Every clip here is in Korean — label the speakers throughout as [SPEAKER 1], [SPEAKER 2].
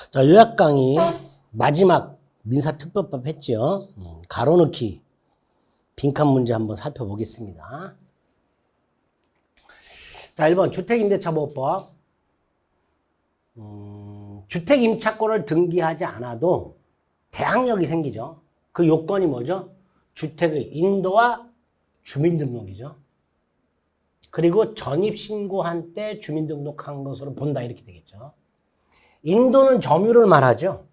[SPEAKER 1] 자, 요약 강의 마지막 민사특별법 했죠. 가로넣기 빈칸 문제 한번 살펴보겠습니다. 자, 1번 주택임대차보호법. 주택임차권을 등기하지 않아도 대항력이 생기죠. 그 요건이 뭐죠? 주택의 인도와 주민등록이죠. 그리고 전입신고한 때 주민등록한 것으로 본다 이렇게 되겠죠. 인도는 점유를 말하죠.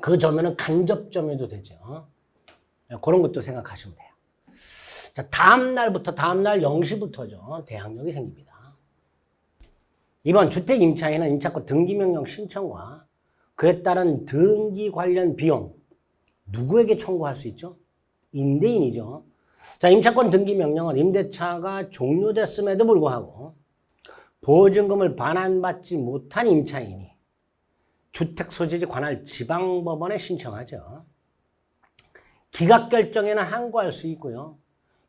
[SPEAKER 1] 그 점유는 간접점유도 되죠. 그런 것도 생각하시면 돼요. 자, 다음날 0시부터죠. 대항력이 생깁니다. 이번 주택임차인은 임차권 등기명령 신청과 그에 따른 등기 관련 비용 누구에게 청구할 수 있죠? 임대인이죠. 자, 임차권 등기명령은 임대차가 종료됐음에도 불구하고 보증금을 반환받지 못한 임차인이 주택소재지 관할 지방법원에 신청하죠. 기각결정에는 항고할 수 있고요.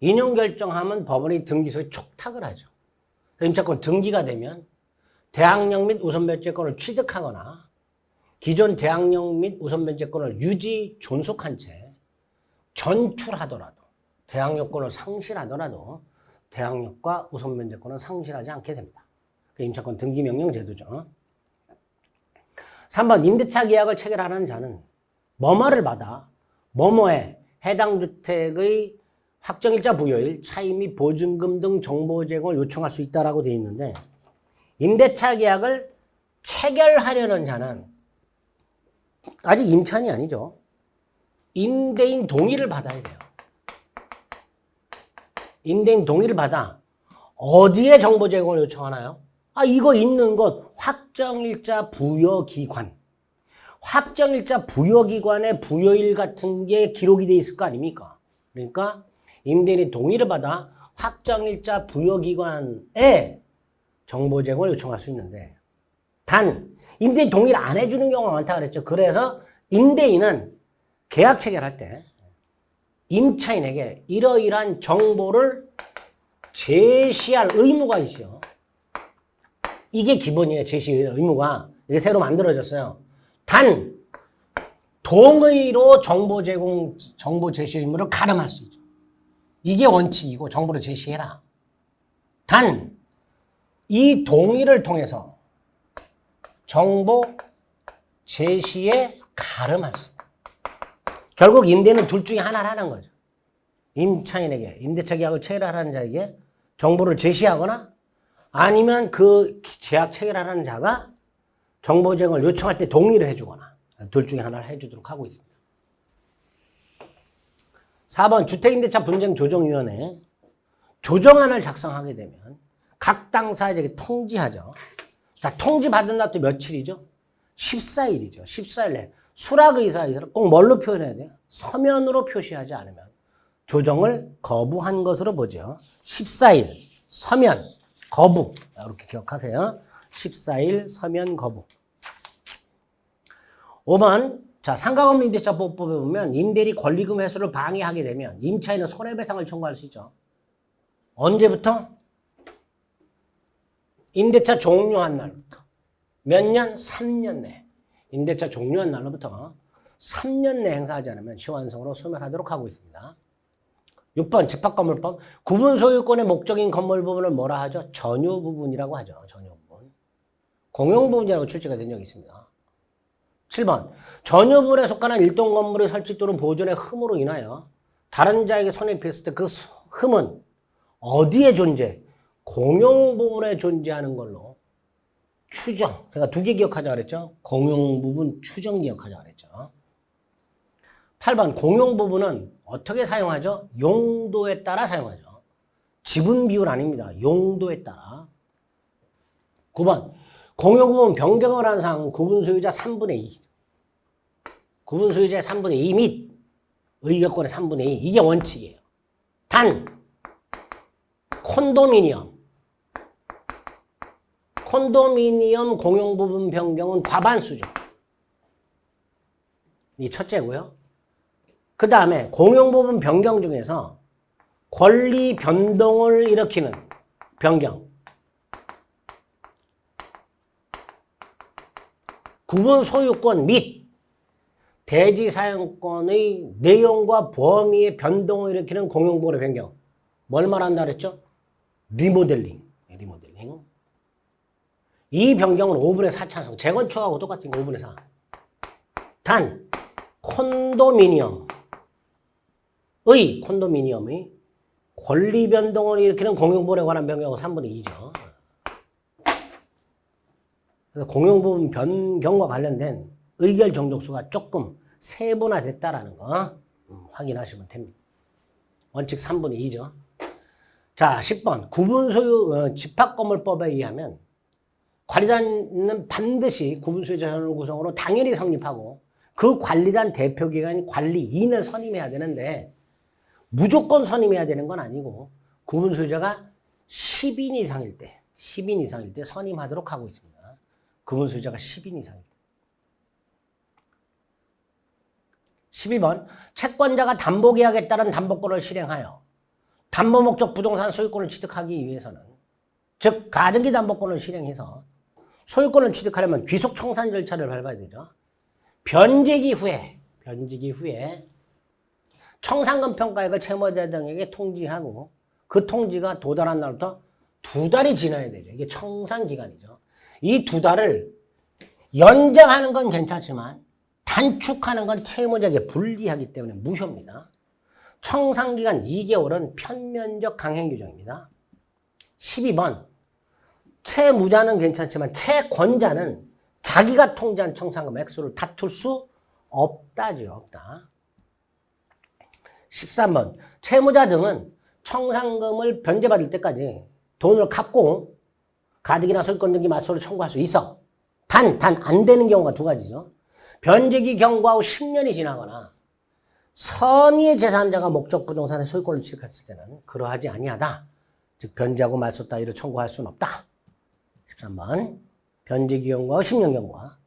[SPEAKER 1] 인용결정하면 법원이 등기소에 촉탁을 하죠. 임차권 등기가 되면 대항력 및 우선변제권을 취득하거나 기존 대항력 및 우선변제권을 유지 존속한 채 전출하더라도 대항력권을 상실하더라도 대항력과 우선변제권은 상실하지 않게 됩니다. 그 임차권 등기명령 제도죠. 3번 임대차 계약을 체결하는 자는 뭐뭐를 받아 뭐뭐에 해당 주택의 확정일자 부여일, 차임 및 보증금 등 정보 제공을 요청할 수 있다라고 되어 있는데 임대차 계약을 체결하려는 자는 아직 임차인이 아니죠. 임대인 동의를 받아야 돼요. 임대인 동의를 받아 어디에 정보 제공을 요청하나요? 이거 있는 것 확정일자 부여기관. 확정일자 부여기관에 부여일 같은 게 기록이 돼 있을 거 아닙니까? 그러니까 임대인이 동의를 받아 확정일자 부여기관에 정보 제공을 요청할 수 있는데 단 임대인 동의를 안 해주는 경우가 많다고 그랬죠. 그래서 임대인은 계약 체결할 때 임차인에게 이러이러한 정보를 제시할 의무가 있어요. 이게 기본이에요. 제시 의무가. 이게 새로 만들어졌어요. 단 동의로 정보 제공, 정보 제시 의무를 가름할 수 있죠. 이게 원칙이고 정보를 제시해라. 단 이 동의를 통해서 정보 제시에 가름할 수 있다. 결국 임대는 둘 중에 하나를 하는 거죠. 임차인에게 임대차 계약을 체결하는 자에게 정보를 제시하거나 아니면 그 계약 체결하는 자가 정보 제공을 요청할 때 동의를 해주거나 둘 중에 하나를 해주도록 하고 있습니다. 4번 주택임대차 분쟁 조정위원회 조정안을 작성하게 되면 각 당사자에게 통지하죠. 자, 통지 받은 날도 며칠이죠? 14일이죠. 14일 내 수락의사를 꼭 뭘로 표현해야 돼요? 서면으로 표시하지 않으면 조정을 거부한 것으로 보죠. 14일 서면 거부 이렇게 기억하세요. 14일 서면 거부. 5번 자, 상가건물 임대차 보호법에 보면 임대인이 권리금 회수를 방해하게 되면 임차인은 손해배상을 청구할 수 있죠. 언제부터? 임대차 종료한 날부터. 몇 년? 3년 내. 임대차 종료한 날로부터 3년 내 행사하지 않으면 시환성으로 소멸하도록 하고 있습니다. 6번 집합건물법 구분 소유권의 목적인 건물 부분을 뭐라 하죠? 전유 부분이라고 하죠. 전유 부분. 공용 부분이라고 출제가 된 적이 있습니다. 7번 전유 부분에 속하는 일동 건물의 설치 또는 보존의 흠으로 인하여 다른 자에게 손해를 피했을 때 그 흠은 어디에 존재? 공용 부분에 존재하는 걸로 추정. 제가 두 개 기억하자 그랬죠? 공용 부분 추정 기억하자 그랬죠. 8번 공용 부분은 어떻게 사용하죠? 용도에 따라 사용하죠. 지분 비율 아닙니다. 용도에 따라. 9번 공용 부분 변경을 한 사항은 구분 소유자 3분의 2. 구분 소유자의 3분의 2 및 의결권의 3분의 2. 이게 원칙이에요. 단 콘도미니엄 공용 부분 변경은 과반수죠. 이 첫째고요. 그 다음에 공용 부분 변경 중에서 권리 변동을 일으키는 변경. 구분 소유권 및 대지 사용권의 내용과 범위의 변동을 일으키는 공용부분의 변경. 뭘 말한다 그랬죠? 리모델링. 이 변경은 5분의 4 찬성. 재건축하고 똑같은 거 5분의 4. 단 콘도미니엄의 권리 변동을 일으키는 공용부분에 관한 변경은 3분의 2죠. 그래서 공용부분 변경과 관련된 의결 정족수가 조금 세분화됐다라는 거 확인하시면 됩니다. 원칙 3분의 2죠. 자, 10번 구분소유 집합건물법에 의하면 관리단은 반드시 구분소유 자산을 구성으로 당연히 성립하고 그 관리단 대표기관인 관리인을 선임해야 되는데 무조건 선임해야 되는 건 아니고 구분소유자가 10인 이상일 때 선임하도록 하고 있습니다. 구분소유자가 10인 이상일 때. 12번 채권자가 담보계약에 따른 담보권을 실행하여 담보목적 부동산 소유권을 취득하기 위해서는 즉 가등기 담보권을 실행해서 소유권을 취득하려면 귀속청산 절차를 밟아야 되죠. 변제기 후에 청산금 평가액을 채무자 등에게 통지하고 그 통지가 도달한 날부터 2달이 지나야 되죠. 이게 청산기간이죠. 이 2달을 연장하는 건 괜찮지만 단축하는 건 채무자에게 불리하기 때문에 무효입니다. 청산기간 2개월은 편면적 강행규정입니다. 12번 채무자는 괜찮지만 채권자는 자기가 통지한 청산금 액수를 다툴 수 없다죠. 없다. 13번 채무자 등은 청산금을 변제받을 때까지 돈을 갚고 가등기나 소유권 등기 맞소를 청구할 수 있어. 단 안 되는 경우가 2가지죠. 변제기 경과 후 10년이 지나거나 선의의 제3자가 목적 부동산의 소유권을 취득했을 때는 그러하지 아니하다. 즉 변제하고 말소 따위로 청구할 수는 없다. 13번 변제기 경과 후 10년 경과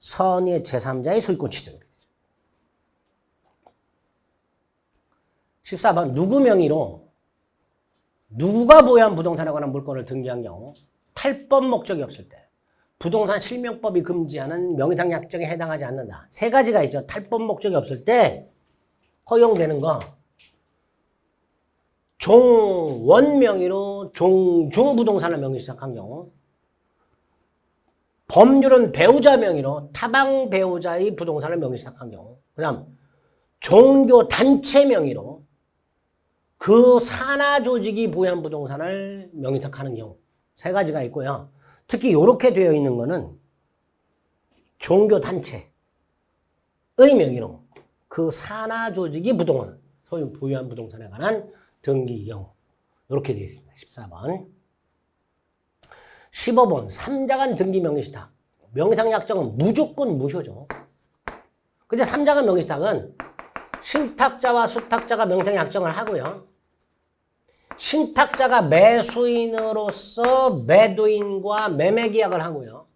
[SPEAKER 1] 선의의 제3자의 소유권 취득을 되죠. 14번 누구 명의로 누구가 보유한 부동산에 관한 물건을 등기한 경우 탈법 목적이 없을 때 부동산 실명법이 금지하는 명의상 약정에 해당하지 않는다. 3가지가 있죠. 탈법 목적이 없을 때 허용되는 거. 종원 명의로 종중 부동산을 명의 시작한 경우 법률은 배우자 명의로 타방 배우자의 부동산을 명의 시작한 경우 그 다음 종교 단체 명의로 그 산하 조직이 보유한 부동산을 명의 시작하는 경우 3가지가 있고요. 특히 이렇게 되어 있는 거는 종교 단체의 명의로 그 산하 조직이 부동산, 소유 보유한 부동산에 관한 등기 경우 이렇게 되어 있습니다. 14번 15번 3자간 등기 명의시탁 명의상 약정은 무조건 무효죠. 근데 3자간 명의시탁은 신탁자와 수탁자가 명의상 약정을 하고요. 신탁자가 매수인으로서 매도인과 매매계약을 하고요.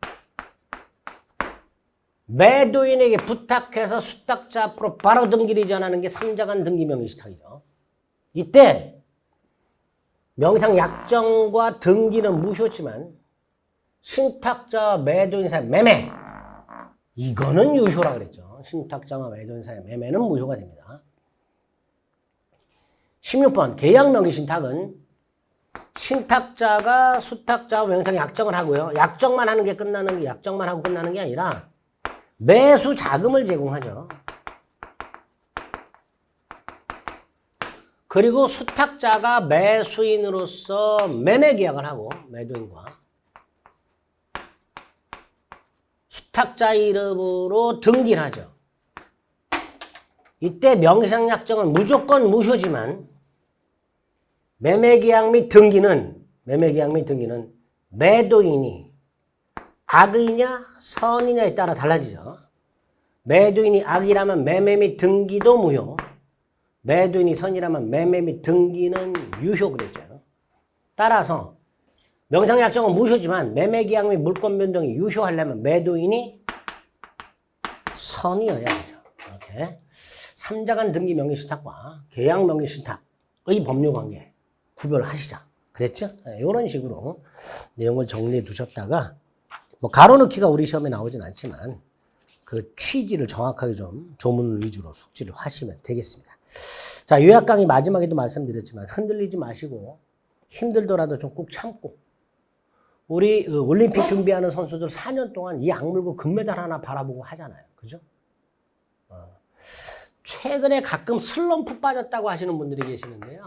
[SPEAKER 1] 매도인에게 부탁해서 수탁자 앞으로 바로 등기를 이전하는 게 3자간 등기 명의시탁이죠. 이때 명의상 약정과 등기는 무효지만 신탁자와 매도인 사이 매매 이거는 유효라고 그랬죠. 신탁자와 매도인 사이 매매는 무효가 됩니다. 16번 계약 명의 신탁은 신탁자가 수탁자와 명의상 약정을 하고요. 약정만 하고 끝나는 게 아니라 매수 자금을 제공하죠. 그리고 수탁자가 매수인으로서 매매 계약을 하고 매도인과 수탁자 이름으로 등기를 하죠. 이때 명의상 약정은 무조건 무효지만 매매계약 및 등기는 매도인이 악이냐 선이냐에 따라 달라지죠. 매도인이 악이라면 매매 및 등기도 무효. 매도인이 선이라면 매매 및 등기는 유효 그랬죠. 따라서 명의상 약정은 무효지만 매매계약 및 물권 변동이 유효하려면 매도인이 선이어야 되죠. 이렇게 3자간 등기 명의신탁과 계약 명의신탁의 법률관계 구별하시자. 그랬죠? 이런 식으로 내용을 정리해 두셨다가 뭐 가로넣기가 우리 시험에 나오진 않지만 그 취지를 정확하게 좀 조문 위주로 숙지를 하시면 되겠습니다. 자, 요약 강의 마지막에도 말씀드렸지만 흔들리지 마시고 힘들더라도 좀 꾹 참고 우리 올림픽 준비하는 선수들 4년 동안 이 악물고 금메달 하나 바라보고 하잖아요. 그죠? 최근에 가끔 슬럼프 빠졌다고 하시는 분들이 계시는데요.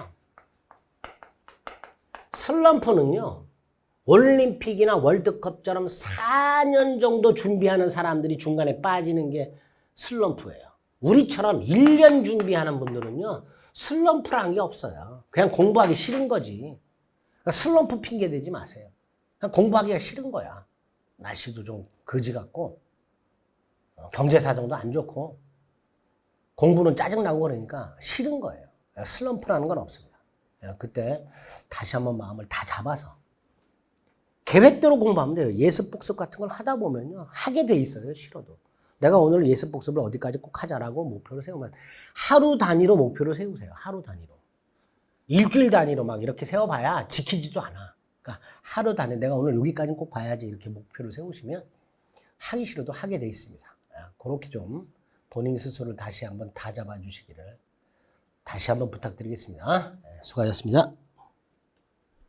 [SPEAKER 1] 슬럼프는요. 올림픽이나 월드컵처럼 4년 정도 준비하는 사람들이 중간에 빠지는 게 슬럼프예요. 우리처럼 1년 준비하는 분들은요. 슬럼프라는 게 없어요. 그냥 공부하기 싫은 거지. 그러니까 슬럼프 핑계 대지 마세요. 그냥 공부하기가 싫은 거야. 날씨도 좀 거지 같고 경제 사정도 안 좋고 공부는 짜증나고 그러니까 싫은 거예요. 슬럼프라는 건 없습니다. 그때 다시 한번 마음을 다 잡아서 계획대로 공부하면 돼요. 예습 복습 같은 걸 하다 보면요. 하게 돼 있어요. 싫어도. 내가 오늘 예습 복습을 어디까지 꼭 하자라고 목표를 세우면 하루 단위로 목표를 세우세요. 하루 단위로. 일주일 단위로 막 이렇게 세워봐야 지키지도 않아. 그러니까 하루 단위 내가 오늘 여기까지는 꼭 봐야지 이렇게 목표를 세우시면 하기 싫어도 하게 돼 있습니다. 그렇게 좀 본인 스스로를 다시 한번 다 잡아주시기를 다시 한번 부탁드리겠습니다. 수고하셨습니다.